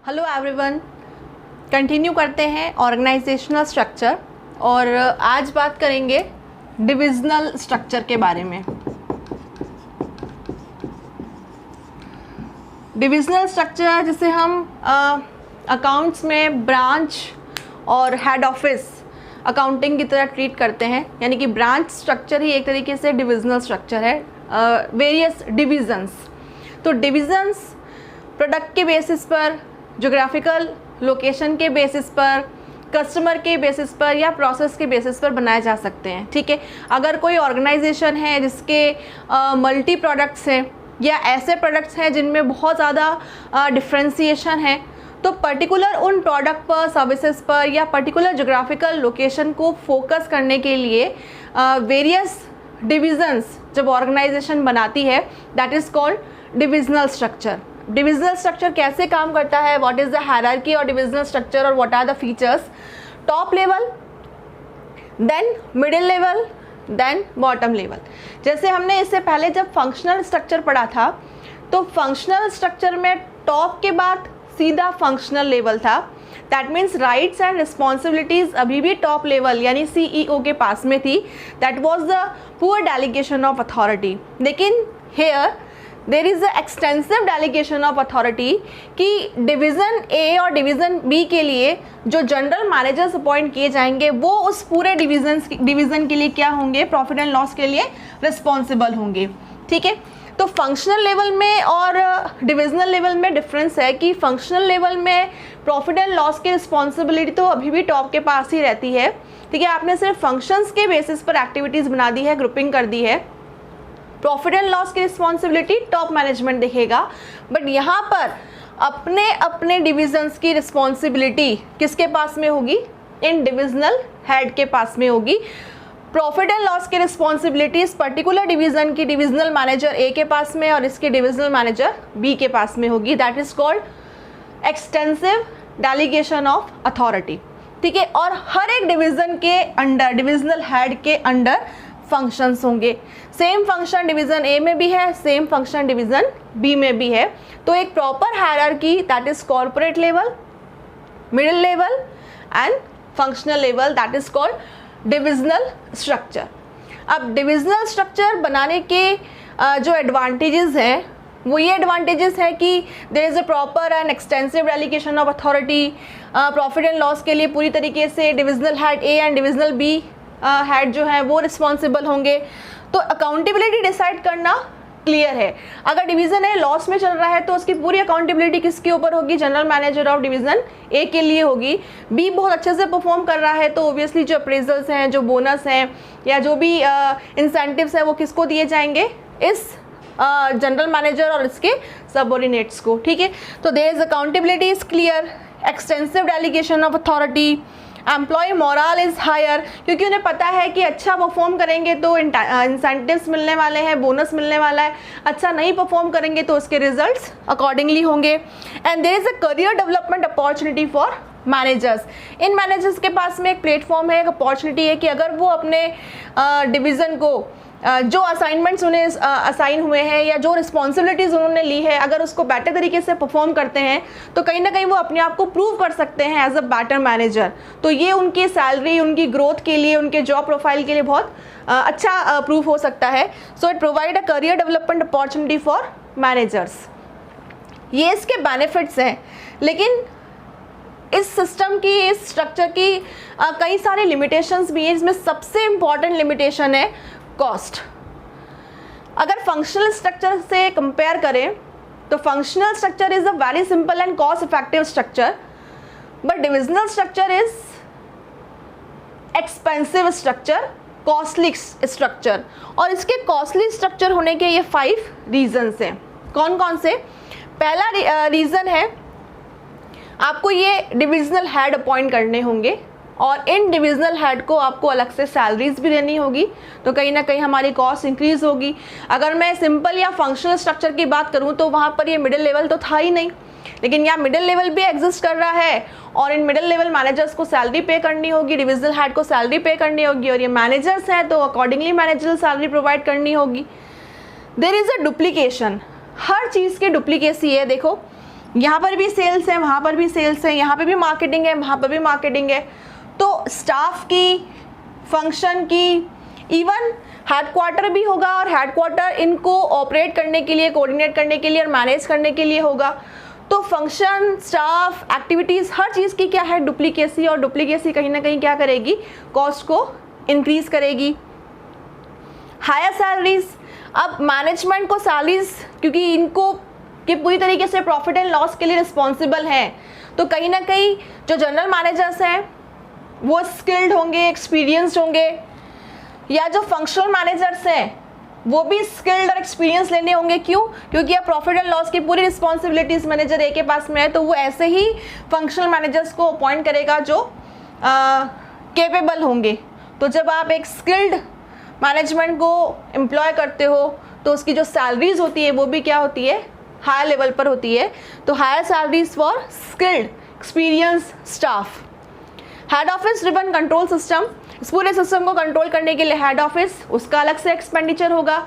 Hello everyone, continue करते हैं organisational structure और आज बात करेंगे डिविजनल स्ट्रक्चर के बारे में। डिविजनल स्ट्रक्चर जिसे हम अकाउंट्स में ब्रांच और हेड ऑफिस अकाउंटिंग की तरह ट्रीट करते हैं, यानी कि ब्रांच स्ट्रक्चर ही एक तरीके से डिविजनल स्ट्रक्चर है। वेरियस डिविजन्स, तो डिविजन्स प्रोडक्ट के बेसिस पर, ज्योग्राफिकल लोकेशन के बेसिस पर, कस्टमर के बेसिस पर या प्रोसेस के बेसिस पर बनाए जा सकते हैं। ठीक है, अगर कोई ऑर्गेनाइजेशन है जिसके मल्टी प्रोडक्ट्स हैं या ऐसे प्रोडक्ट्स हैं जिनमें बहुत ज़्यादा डिफ्रेंसिएशन है, तो पर्टिकुलर उन प्रोडक्ट पर, सर्विसेज पर या पर्टिकुलर ज्योग्राफिकल लोकेशन को फोकस करने के लिए वेरियस डिविजन्स जब ऑर्गेनाइजेशन बनाती है, that is called divisional structure. Divisional structure कैसे काम करता है, व्हाट इज़ द हायरार्की और डिविजनल स्ट्रक्चर और what are the features? Top level, then middle level, then bottom level. जैसे हमने इससे पहले जब फंक्शनल स्ट्रक्चर पढ़ा था, तो फंक्शनल स्ट्रक्चर में टॉप के बाद सीधा फंक्शनल लेवल था। That means rights and responsibilities अभी भी टॉप लेवल यानी CEO के पास में थी। That was the poor delegation of authority. लेकिन here there is a extensive delegation of authority कि डिवीज़न A और डिवीज़न B के लिए जो जनरल मैनेजर्स अपॉइंट किए जाएंगे वो उस पूरे डिवीज़न के लिए क्या होंगे, प्रॉफिट एंड लॉस के लिए रिस्पॉन्सिबल होंगे। ठीक है, तो फंक्शनल लेवल में और डिविजनल लेवल में डिफरेंस है कि फंक्शनल लेवल में प्रॉफिट एंड लॉस की रिस्पॉन्सिबिलिटी तो अभी भी टॉप के पास ही रहती है। ठीक है, आपने सिर्फ फंक्शंस के बेसिस पर एक्टिविटीज़ बना दी है, ग्रुपिंग कर दी है। प्रॉफिट एंड लॉस की रिस्पॉन्सिबिलिटी टॉप मैनेजमेंट देखेगा, बट यहाँ पर अपने अपने डिविजन्स की रिस्पॉन्सिबिलिटी किसके पास में होगी? इन डिविजनल हेड के पास में होगी। प्रॉफिट एंड लॉस की रिस्पॉन्सिबिलिटी इस पर्टिकुलर डिवीजन की डिविजनल मैनेजर A के पास में और इसके डिविजनल मैनेजर B के पास में होगी। That is called extensive delegation of authority. ठीक है, और हर एक डिवीजन के अंडर, डिविजनल हेड के अंडर फंक्शंस होंगे। सेम फंक्शन डिवीजन A में भी है, सेम फंक्शन डिवीजन B में भी है। तो एक proper hierarchy, that is corporate level, middle level and functional level, that is called divisional structure. अब डिविजनल स्ट्रक्चर बनाने के जो एडवांटेजेस हैं वो ये एडवांटेजेस है कि there is a proper and extensive delegation of authority. Profit and loss के लिए पूरी तरीके से divisional head A and divisional B head जो है वो रिस्पॉन्सिबल होंगे। तो अकाउंटेबिलिटी डिसाइड करना क्लियर है। अगर डिवीज़न A लॉस में चल रहा है तो उसकी पूरी अकाउंटेबिलिटी किसके ऊपर होगी? General manager of division A के लिए होगी। B बहुत अच्छे से परफॉर्म कर रहा है तो ओबियसली जो अप्रेजल्स हैं, जो बोनस हैं या जो भी इंसेंटिव्स हैं वो किसको दिए जाएंगे? इस जनरल मैनेजर और इसके सबऑर्डिनेट्स को। ठीक है, तो there is accountability is clear, extensive delegation of authority, employ morale is higher, क्योंकि उन्हें पता है कि अच्छा परफॉर्म करेंगे तो इंसेंटिव्स मिलने वाले हैं, बोनस मिलने वाला है। अच्छा नहीं परफॉर्म करेंगे तो उसके रिजल्ट्स अकॉर्डिंगली होंगे। And there is a career development opportunity for managers. इन मैनेजर्स के पास में एक प्लेटफॉर्म है, एक अपॉर्चुनिटी है कि अगर वो अपने डिवीज़न को जो असाइनमेंट्स उन्हें असाइन हुए हैं या जो रिस्पॉन्सिबिलिटीज़ उन्होंने ली है, अगर उसको बेटर तरीके से परफॉर्म करते हैं तो कहीं ना कहीं वो अपने आप को प्रूव कर सकते हैं एज अ बेटर मैनेजर। तो ये उनकी सैलरी, उनकी ग्रोथ के लिए, उनके जॉब प्रोफाइल के लिए बहुत अच्छा प्रूफ हो सकता है। So it provide a career development opportunity for managers. ये इसके बेनिफिट्स हैं, लेकिन इस सिस्टम की, इस स्ट्रक्चर की कई सारे लिमिटेशंस भी हैं। इसमें सबसे इम्पॉर्टेंट लिमिटेशन है कॉस्ट। अगर फंक्शनल स्ट्रक्चर से कंपेयर करें तो functional structure is a very simple and cost effective structure, but divisional structure is expensive structure, costly structure. और इसके कॉस्टली स्ट्रक्चर होने के ये 5 रीजंस हैं। कौन कौन से? पहला रीज़न है आपको ये डिविजनल हेड अपॉइंट करने होंगे और इन डिविजनल हेड को आपको अलग से सैलरीज भी देनी होगी, तो कहीं ना कहीं हमारी कॉस्ट इंक्रीज होगी। अगर मैं सिंपल या फंक्शनल स्ट्रक्चर की बात करूं तो वहाँ पर ये मिडिल लेवल तो था ही नहीं, लेकिन यहाँ मिडिल लेवल भी एग्जिस्ट कर रहा है और इन मिडिल लेवल मैनेजर्स को सैलरी पे करनी होगी, डिविजनल हेड को सैलरी पे करनी होगी और ये मैनेजर्स हैं तो अकॉर्डिंगली मैनेजरल सैलरी प्रोवाइड करनी होगी। देयर इज़ अ डुप्लीकेशन, हर चीज़ की डुप्लीकेसी है। देखो यहाँ पर भी सेल्स है, वहाँ पर भी सेल्स है, यहाँ पे भी मार्केटिंग है, वहाँ पर भी मार्केटिंग है। तो स्टाफ की, फंक्शन की, इवन हेडक्वार्टर भी होगा और हेडक्वार्टर इनको ऑपरेट करने के लिए, कोऑर्डिनेट करने के लिए और मैनेज करने के लिए होगा। तो फंक्शन, स्टाफ, एक्टिविटीज़, हर चीज़ की क्या है डुप्लीकेसी, और डुप्लीकेसी कहीं ना कहीं क्या करेगी, कॉस्ट को इंक्रीज करेगी। हायर सैलरीज, अब मैनेजमेंट को सैलरीज, क्योंकि इनको कि पूरी तरीके से प्रॉफिट एंड लॉस के लिए रिस्पॉन्सिबल हैं, तो कहीं ना कहीं जो जनरल मैनेजर्स हैं वो स्किल्ड होंगे, एक्सपीरियंस्ड होंगे, या जो फंक्शनल मैनेजर्स हैं वो भी स्किल्ड और एक्सपीरियंस लेने होंगे। क्यों? क्योंकि अब प्रॉफिट एंड लॉस की पूरी रिस्पॉन्सिबिलिटीज मैनेजर ए के पास में है, तो वो ऐसे ही फंक्शनल मैनेजर्स को अपॉइंट करेगा जो कैपेबल होंगे। तो जब आप एक स्किल्ड मैनेजमेंट को एम्प्लॉय करते हो तो उसकी जो सैलरीज होती है वो भी क्या होती है, हायर लेवल पर होती है। तो higher salaries for skilled experience staff. Head office driven control system, इस पूरे सिस्टम को कंट्रोल करने के लिए हेड ऑफिस, उसका अलग से एक्सपेंडिचर होगा,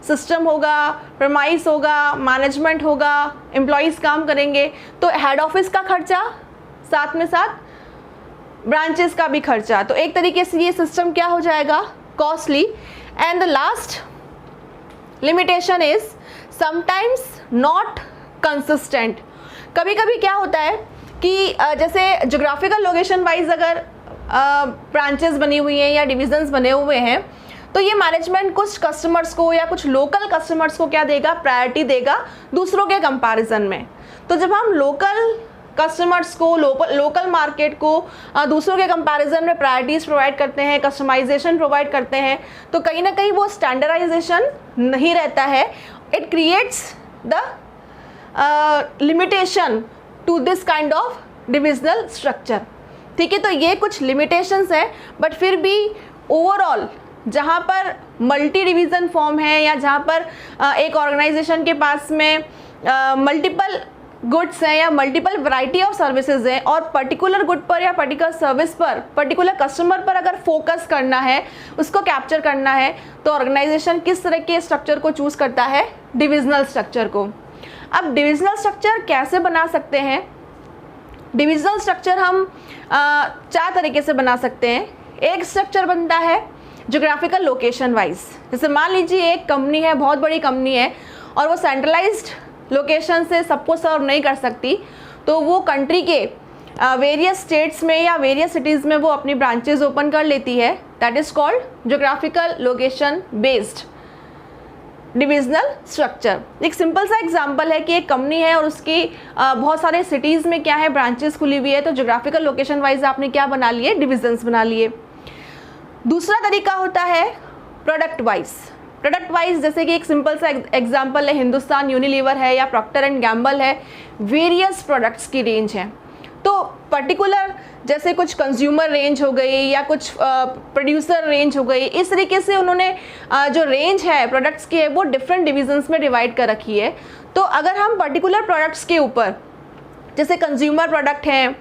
सिस्टम होगा, प्रमाइस होगा, मैनेजमेंट होगा, एम्प्लॉयज़ काम करेंगे, तो हेड ऑफिस का खर्चा, साथ में साथ ब्रांचेस का भी खर्चा। तो एक तरीके से ये सिस्टम क्या हो जाएगा, costly. And the last limitation is sometimes not consistent. कभी कभी क्या होता है कि जैसे जोग्राफिकल लोकेशन वाइज अगर ब्रांचेस बनी हुई हैं या डिविजन्स बने हुए हैं, तो ये मैनेजमेंट कुछ कस्टमर्स को या कुछ लोकल कस्टमर्स को क्या देगा, प्रायोरिटी देगा दूसरों के कंपैरिजन में। तो जब हम लोकल कस्टमर्स को, लोकल मार्केट को दूसरों के कंपैरिजन में प्रायोरिटीज़ प्रोवाइड करते हैं, कस्टमाइजेशन प्रोवाइड करते हैं, तो कहीं ना कहीं वो स्टैंडर्डाइजेशन नहीं रहता है। It creates the limitation to this kind of divisional structure. ठीक है, तो ये कुछ लिमिटेशंस है, बट फिर भी ओवरऑल जहाँ पर मल्टी डिवीज़न फॉर्म है या जहाँ पर एक ऑर्गेनाइजेशन के पास में मल्टीपल गुड्स हैं या मल्टीपल वैरायटी ऑफ सर्विसेज हैं, और पर्टिकुलर गुड पर या पर्टिकुलर सर्विस पर, पर्टिकुलर कस्टमर पर अगर फोकस करना है, उसको कैप्चर करना है, तो ऑर्गेनाइजेशन किस तरह के स्ट्रक्चर को चूज़ करता है, डिविजनल स्ट्रक्चर को। अब डिविजनल स्ट्रक्चर कैसे बना सकते हैं? डिविजनल स्ट्रक्चर हम 4 तरीके से बना सकते हैं। एक स्ट्रक्चर बनता है जोग्राफिकल लोकेशन वाइज। जैसे मान लीजिए एक कंपनी है, बहुत बड़ी कंपनी है, और वो सेंट्रलाइज्ड लोकेशन से सबको सर्व नहीं कर सकती, तो वो कंट्री के वेरियस स्टेट्स में या वेरियस सिटीज़ में वो अपनी ब्रांचेज ओपन कर लेती है। That is called geographical location based divisional structure. एक सिंपल सा एग्जांपल है कि एक कंपनी है और उसकी बहुत सारे सिटीज़ में क्या है, ब्रांचेस खुली हुई है, तो जोग्राफिकल लोकेशन वाइज आपने क्या बना लिए, डिविजन्स बना लिए। दूसरा तरीका होता है प्रोडक्ट वाइज। प्रोडक्ट वाइज जैसे कि एक सिंपल सा एग्जांपल है, हिंदुस्तान यूनिलीवर है या प्रॉक्टर एंड गैम्बल है, वेरियस प्रोडक्ट्स की रेंज है। तो पर्टिकुलर जैसे कुछ कंज्यूमर रेंज हो गई या कुछ प्रोड्यूसर रेंज हो गई, इस तरीके से उन्होंने जो रेंज है प्रोडक्ट्स की है वो डिफरेंट डिविजन्स में डिवाइड कर रखी है। तो अगर हम पर्टिकुलर प्रोडक्ट्स के ऊपर, जैसे कंज्यूमर प्रोडक्ट हैं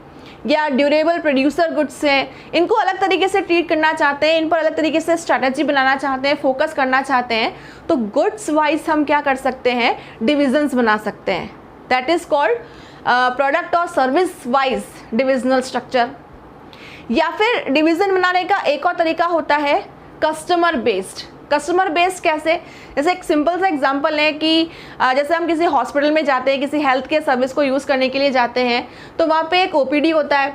या ड्यूरेबल प्रोड्यूसर गुड्स हैं, इनको अलग तरीके से ट्रीट करना चाहते हैं, इन पर अलग तरीके से स्ट्रैटेजी बनाना चाहते हैं, फोकस करना चाहते हैं, तो गुड्स वाइज हम क्या कर सकते हैं, डिविजन्स बना सकते हैं। दैट इज़ कॉल्ड प्रोडक्ट और सर्विस वाइज डिविजनल स्ट्रक्चर। या फिर डिवीज़न बनाने का एक और तरीका होता है कस्टमर बेस्ड। कस्टमर बेस्ड कैसे? जैसे एक सिंपल सा एग्जांपल है कि जैसे हम किसी हॉस्पिटल में जाते हैं, किसी हेल्थ केयर सर्विस को यूज़ करने के लिए जाते हैं, तो वहाँ पे एक ओपीडी होता है,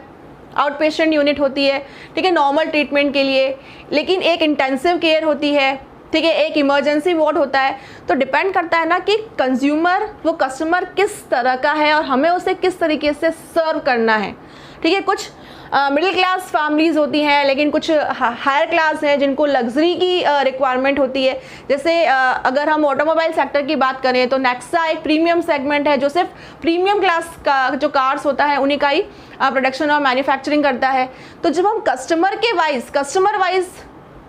आउट पेशेंट यूनिट होती है, ठीक है, नॉर्मल ट्रीटमेंट के लिए, लेकिन एक इंटेंसिव केयर होती है, ठीक है, एक इमरजेंसी वार्ड होता है। तो डिपेंड करता है ना कि कंज्यूमर, वो कस्टमर किस तरह का है और हमें उसे किस तरीके से सर्व करना है। ठीक है, कुछ मिडिल क्लास फैमिलीज़ होती हैं, लेकिन कुछ हायर क्लास हैं जिनको लग्जरी की रिक्वायरमेंट होती है। जैसे अगर हम ऑटोमोबाइल सेक्टर की बात करें तो नेक्सा एक प्रीमियम सेगमेंट है जो सिर्फ प्रीमियम क्लास का जो कार्स होता है उन्हीं का ही प्रोडक्शन और मैन्युफैक्चरिंग करता है। तो जब हम कस्टमर वाइज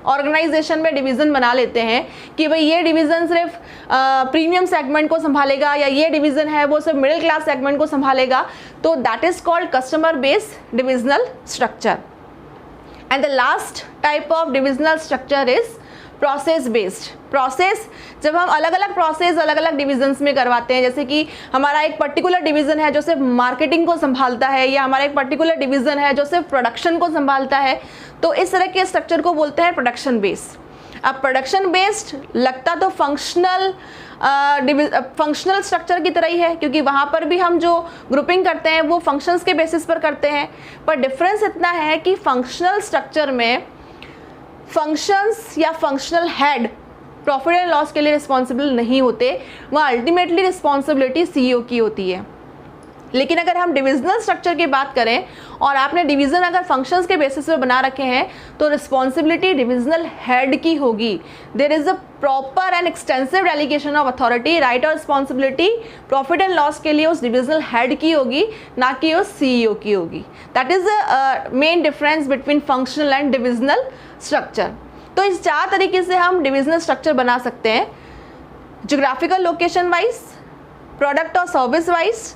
ऑर्गेनाइजेशन में डिवीज़न बना लेते हैं कि भाई ये डिवीज़न सिर्फ प्रीमियम सेगमेंट को संभालेगा या ये डिवीज़न है वो सिर्फ मिडिल क्लास सेगमेंट को संभालेगा, तो that is called customer based divisional structure. And the last type of divisional structure is process based. Process जब हम अलग अलग प्रोसेस अलग अलग डिविजन्स में करवाते हैं, जैसे कि हमारा एक पर्टिकुलर डिवीज़न है जो सिर्फ मार्केटिंग को संभालता है, या हमारा एक पर्टिकुलर डिवीज़न है जो सिर्फ प्रोडक्शन को संभालता है, तो इस तरह के स्ट्रक्चर को बोलते हैं प्रोडक्शन बेस्ड। अब प्रोडक्शन बेस्ड लगता तो फंक्शनल स्ट्रक्चर की तरह ही है, क्योंकि वहाँ पर भी हम जो ग्रुपिंग करते हैं वो फंक्शंस के बेसिस पर करते हैं, पर डिफरेंस इतना है कि फंक्शनल स्ट्रक्चर में फंक्शंस या functional head profit and loss के लिए रिस्पॉन्सिबल नहीं होते, वहाँ अल्टीमेटली रिस्पॉन्सिबिलिटी सीईओ की होती है। लेकिन अगर हम डिविजनल स्ट्रक्चर की बात करें और आपने डिवीज़न अगर फंक्शंस के बेसिस पे बना रखे हैं तो रिस्पॉन्सिबिलिटी डिविजनल हेड की होगी। There is a proper and extensive delegation of authority, right और रिस्पॉन्सिबिलिटी प्रॉफिट एंड लॉस के लिए उस डिविजनल हेड की होगी, ना कि उस सीईओ की होगी। That is the main difference between functional and divisional structure. तो इस 4 तरीके से हम डिविजनल स्ट्रक्चर बना सकते हैं, ज्योग्राफिकल लोकेशन वाइज, प्रोडक्ट और service wise,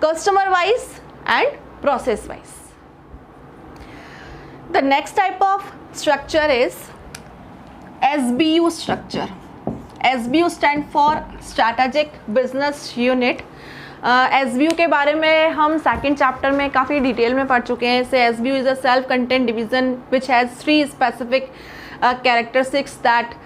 customer wise and process wise. The next type of structure is SBU structure. SBU stand for Strategic Business Unit. SBU के बारे में हम सेकेंड चैप्टर में काफ़ी डिटेल में पढ़ चुके हैं। से SBU is a self-contained division which has 3 specific characteristics that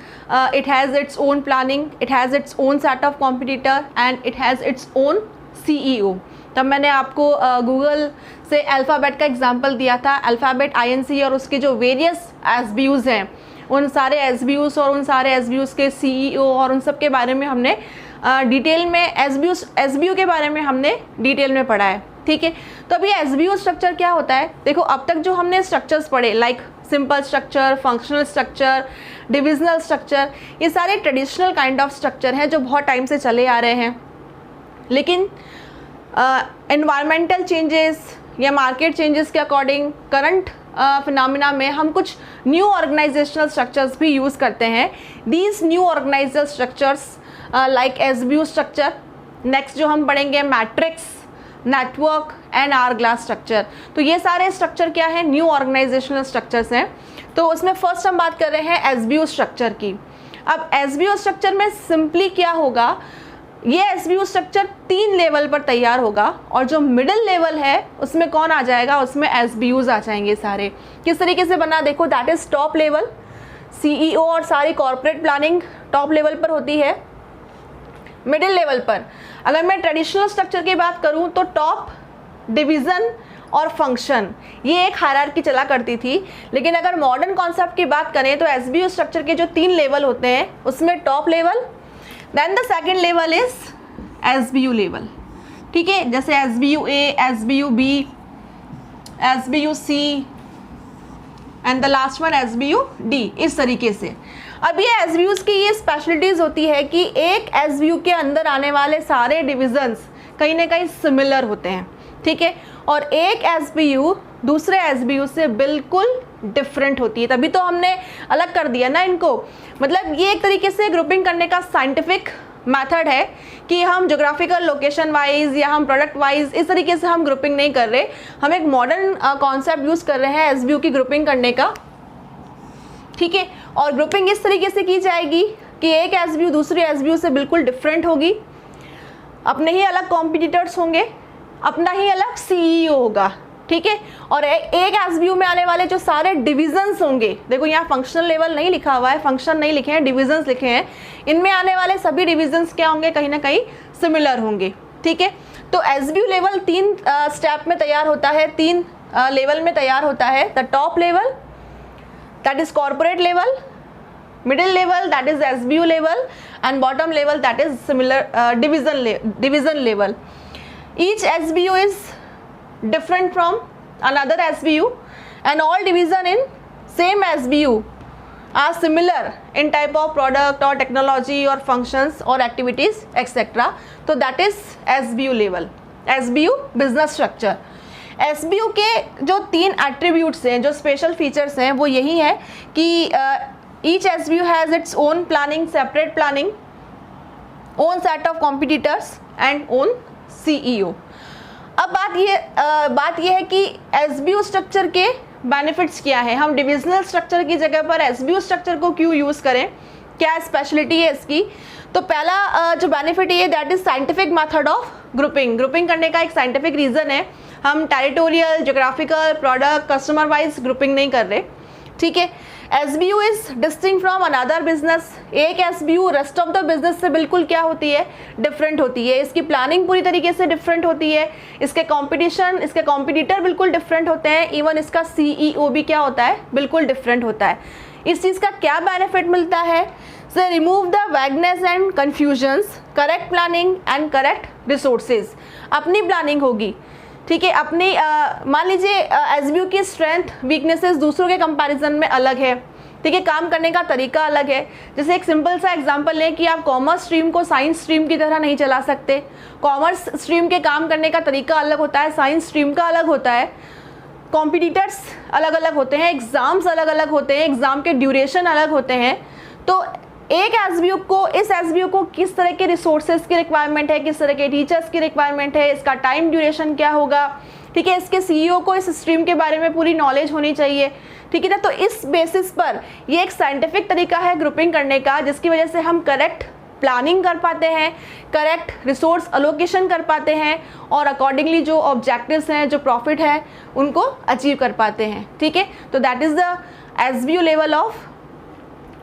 it has its own planning, it has its own set of competitor and it has its own CEO। तब मैंने आपको गूगल से अल्फ़ाबेट का एग्जांपल दिया था। Alphabet INC और उसके जो वेरियस SBUs हैं, उन सारे SBUs और उन सारे SBUs के CEO और उन सब के बारे में हमने डिटेल में SBU के बारे में हमने डिटेल में पढ़ा है। ठीक है, तो अभी SBU स्ट्रक्चर क्या होता है? देखो, अब तक जो हमने स्ट्रक्चर्स पढ़े like simple structure, functional structure, divisional structure, ये सारे ट्रेडिशनल काइंड ऑफ स्ट्रक्चर हैं जो बहुत टाइम से चले आ रहे हैं। लेकिन एनवायरमेंटल चेंजेस या मार्केट चेंजेस के अकॉर्डिंग करंट फिनोमिना में हम कुछ न्यू ऑर्गेनाइजेशनल स्ट्रक्चर्स भी यूज़ करते हैं। These new organisational structures like SBU structure, next जो हम पढ़ेंगे matrix, network and hourglass structure. तो ये सारे स्ट्रक्चर क्या है? न्यू ऑर्गेनाइजेशनल स्ट्रक्चर्स हैं। तो उसमें फर्स्ट हम बात कर रहे हैं SBU स्ट्रक्चर की। अब SBU स्ट्रक्चर में सिंपली क्या होगा, ये SBU स्ट्रक्चर 3 लेवल पर तैयार होगा और जो मिडिल लेवल है उसमें कौन आ जाएगा? उसमें SBUs आ जाएंगे सारे। किस तरीके से बना, देखो, that is top level, CEO और सारी कॉर्पोरेट प्लानिंग टॉप लेवल पर होती है। मिडिल लेवल पर अगर मैं ट्रेडिशनल स्ट्रक्चर की बात करूं तो टॉप, डिवीज़न और फंक्शन, ये एक हायरार्की चला करती थी। लेकिन अगर मॉडर्न कॉन्सेप्ट की बात करें तो SBU स्ट्रक्चर के जो 3 लेवल होते हैं उसमें top level, then the second level is SBU level. ठीक है, जैसे SBU-A, SBU-B, SBU-C and the last one SBU-D, इस तरीके से। अब ये SBUs की ये स्पेशलिटीज़ होती है कि एक SBU के अंदर आने वाले सारे डिविजन्स कहीं ना कहीं सिमिलर होते हैं। ठीक है, और एक SBU दूसरे SBU से बिल्कुल डिफरेंट होती है, तभी तो हमने अलग कर दिया ना इनको। मतलब ये एक तरीके से ग्रुपिंग करने का साइंटिफिक मेथड है कि हम ज्योग्राफिकल लोकेशन वाइज या हम प्रोडक्ट वाइज इस तरीके से हम ग्रुपिंग नहीं कर रहे, हम एक मॉडर्न कॉन्सेप्ट यूज़ कर रहे हैं SBU की ग्रुपिंग करने का। ठीक है, और ग्रुपिंग इस तरीके से की जाएगी कि एक SBU दूसरे SBU से बिल्कुल डिफरेंट होगी, अपने ही अलग कॉम्पिटिटर्स होंगे, अपना ही अलग CEO होगा। ठीक है, और एक SBU में आने वाले जो सारे डिविजन्स होंगे, देखो यहाँ फंक्शनल लेवल नहीं लिखा हुआ है, फंक्शन नहीं लिखे हैं, डिविजन्स लिखे हैं, इनमें आने वाले सभी डिविजन्स क्या होंगे? कहीं ना कहीं सिमिलर होंगे। ठीक है, तो SBU लेवल 3 स्टेप में तैयार होता है, 3 लेवल में तैयार होता है। The top level that is corporate level, middle level that is SBU level and bottom level that is similar division level. Each SBU is different from another SBU and all division in same SBU are similar in type of product or technology or functions or activities etc. So that is SBU level, SBU business structure। SBU के जो 3 attributes हैं, जो special features हैं, वो यही है कि each SBU has its own planning, separate planning, own set of competitors and own CEO। अब बात ये है कि SBU स्ट्रक्चर के बेनिफिट्स क्या है, हम डिविजनल स्ट्रक्चर की जगह पर एसबीओ स्ट्रक्चर को क्यों यूज़ करें, क्या स्पेशलिटी है इसकी। तो पहला जो बेनिफिट है that is scientific method of grouping. Grouping करने का एक साइंटिफिक रीज़न है, हम territorial, geographical, product, customer wise grouping नहीं कर रहे, ठीक है। SBU is distinct from another business. एक SBU rest of the business से बिल्कुल क्या होती है, डिफरेंट होती है। इसकी प्लानिंग पूरी तरीके से डिफरेंट होती है, इसके कंपटीशन, इसके कॉम्पिटिटर बिल्कुल डिफरेंट होते हैं, इवन इसका सीईओ भी क्या होता है, बिल्कुल डिफरेंट होता है। इस चीज़ का क्या बेनिफिट मिलता है, से remove the vagueness and confusions, correct planning and correct resources. अपनी प्लानिंग होगी, ठीक है, अपनी मान लीजिए एसबीयू की स्ट्रेंथ वीकनेसेस दूसरों के कंपैरिजन में अलग है, ठीक है, काम करने का तरीका अलग है। जैसे एक सिंपल सा एग्जांपल लें कि आप कॉमर्स स्ट्रीम को साइंस स्ट्रीम की तरह नहीं चला सकते। कॉमर्स स्ट्रीम के काम करने का तरीका अलग होता है, साइंस स्ट्रीम का अलग होता है, कॉम्पिटिटर्स अलग अलग होते हैं, एग्जाम्स अलग अलग होते हैं, एग्जाम के ड्यूरेशन अलग होते हैं। तो एक एसबीयू को, इस एसबीयू को किस तरह के रिसोर्सेज की रिक्वायरमेंट है, किस तरह के टीचर्स की रिक्वायरमेंट है, इसका टाइम ड्यूरेशन क्या होगा, ठीक है, इसके सीईओ को इस स्ट्रीम के बारे में पूरी नॉलेज होनी चाहिए, ठीक है ना। तो इस बेसिस पर ये एक साइंटिफिक तरीका है ग्रुपिंग करने का, जिसकी वजह से हम करेक्ट प्लानिंग कर पाते हैं, करेक्ट रिसोर्स अलोकेशन कर पाते हैं और अकॉर्डिंगली जो ऑब्जेक्टिव्स हैं, जो प्रॉफिट है, उनको अचीव कर पाते हैं, ठीक है। तो that is the SBU level of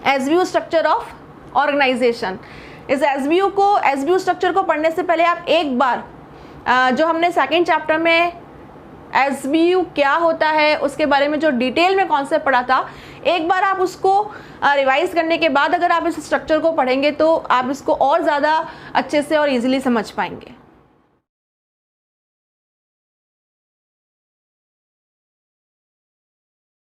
SBU structure of organisation. इस एसबीयू स्ट्रक्चर को पढ़ने से पहले आप एक बार जो हमने सेकेंड चैप्टर में एसबीयू क्या होता है उसके बारे में जो डिटेल में कॉन्सेप्ट पढ़ा था, एक बार आप उसको रिवाइज करने के बाद अगर आप इस स्ट्रक्चर को पढ़ेंगे तो आप इसको और ज़्यादा अच्छे से और इजीली समझ पाएंगे।